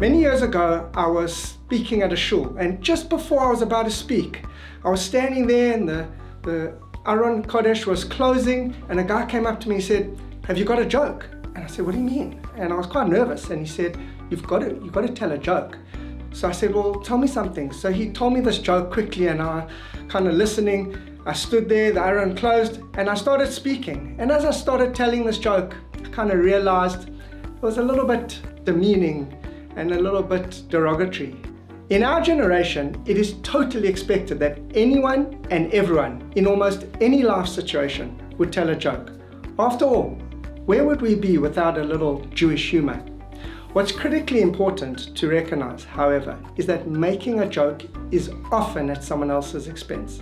Many years ago, I was speaking at a shul, and just before I was about to speak, I was standing there and the Aron Kodesh was closing, and a guy came up to me and said, "Have you got a joke?" And I said, "What do you mean?" And I was quite nervous, and he said, you've got to tell a joke." So I said, "Well, tell me something." So he told me this joke quickly, and I kind of listening. I stood there, the Aron closed, and I started speaking. And as I started telling this joke, I kind of realized it was a little bit demeaning and a little bit derogatory. In our generation, it is totally expected that anyone and everyone in almost any life situation would tell a joke. After all, where would we be without a little Jewish humor? What's critically important to recognize, however, is that making a joke is often at someone else's expense.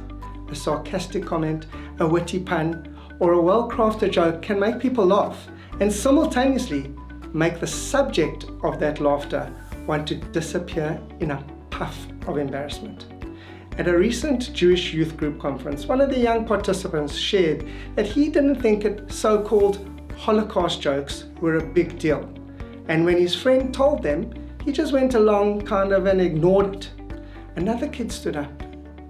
A sarcastic comment, a witty pun, or a well-crafted joke can make people laugh and simultaneously make the subject of that laughter want to disappear in a puff of embarrassment. At a recent Jewish youth group conference, one of the young participants shared that he didn't think so-called Holocaust jokes were a big deal. And when his friend told them, he just went along kind of and ignored it. Another kid stood up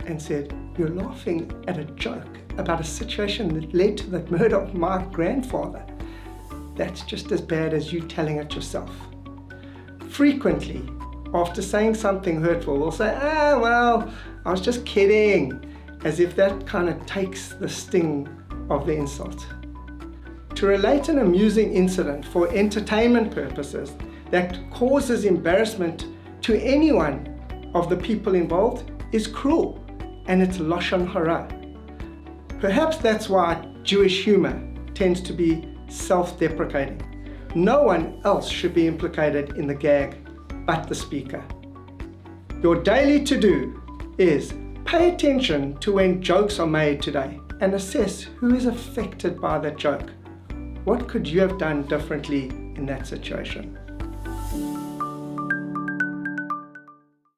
and said, "You're laughing at a joke about a situation that led to the murder of my grandfather. That's just as bad as you telling it yourself." Frequently, after saying something hurtful, we'll say, "Well, I was just kidding," as if that kind of takes the sting of the insult. To relate an amusing incident for entertainment purposes that causes embarrassment to anyone of the people involved is cruel, and it's lashon hara. Perhaps that's why Jewish humor tends to be self-deprecating. No one else should be implicated in the gag but the speaker. Your daily to-do is pay attention to when jokes are made today and assess who is affected by that joke. What could you have done differently in that situation?